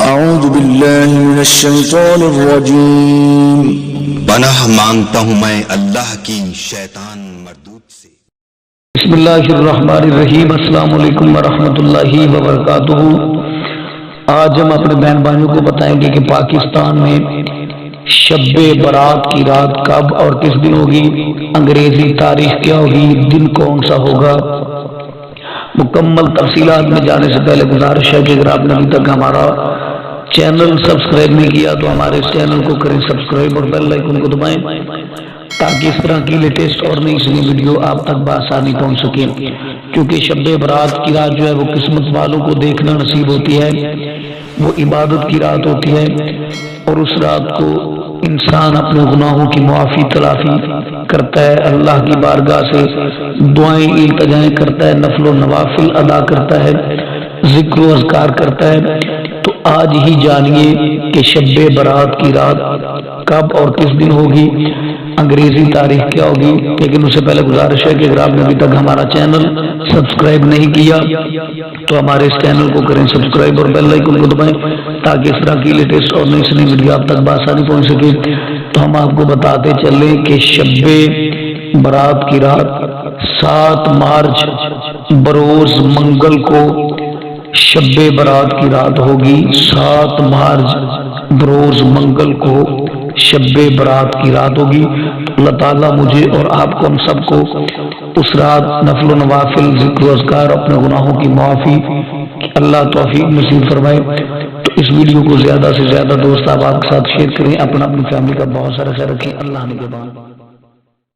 اعوذ باللہ من الشیطان الرجیم۔ پناہ مانگتا ہوں میں اللہ کی شیطان مردود سے۔ بسم اللہ الرحمن الرحیم۔ السلام علیکم ورحمۃ اللہ وبرکاتہ۔ آج ہم اپنے بہن بھائیوں کو بتائیں گے کہ پاکستان میں شب برات کی رات کب اور کس دن ہوگی، انگریزی تاریخ کیا ہوگی، دن کون سا ہوگا۔ مکمل تفصیلات میں جانے سے پہلے گزارش ہے کہ اگر آپ نے ابھی تک ہمارا چینل سبسکرائب نہیں کیا تو ہمارے اس چینل کو کریں سبسکرائب اور بیل آئیکن کو دبائیں تاکہ اس طرح کی لیٹسٹ اور نئی سنی ویڈیو آپ تک بآسانی پہنچ سکے، کیونکہ شب برات کی رات جو ہے وہ قسمت والوں کو دیکھنا نصیب ہوتی ہے، وہ عبادت کی رات ہوتی ہے، اور اس رات کو انسان اپنے گناہوں کی معافی تلافی کرتا ہے، اللہ کی بارگاہ سے دعائیں التجائیں کرتا ہے، نفل و نوافل ادا کرتا ہے، ذکر و اذکار کرتا ہے۔ تو آج ہی جانیے کہ شب برات کی رات کب اور کس دن ہوگی، انگریزی تاریخ کیا ہوگی۔ لیکن اس سے پہلے گزارش ہے کہ اگر آپ نے ابھی تک ہمارا چینل سبسکرائب نہیں کیا تو ہمارے اس چینل کو کریں سبسکرائب اور بیل آئیکن کو دبائیں تاکہ اس طرح کی لیٹسٹ اور نئی سنی ویڈیو آپ تک بآسانی پہنچ سکے۔ تو ہم آپ کو بتاتے چلیں کہ شب برات کی رات 7 مارچ بروز منگل کو شب برات کی رات ہوگی۔ 7 مارچ بروز منگل کو شب برات کی رات ہوگی۔ اللہ تعالیٰ مجھے اور آپ کو ہم سب کو اس رات نفل و نوافل، ذکر و اذکار، اپنے گناہوں کی معافی اللہ توفیق نصیب فرمائے۔ تو اس ویڈیو کو زیادہ سے زیادہ دوست احباب کے ساتھ شیئر کریں، اپنی فیملی کا بہت سارا خیال رکھیں۔ اللہ نگہبان۔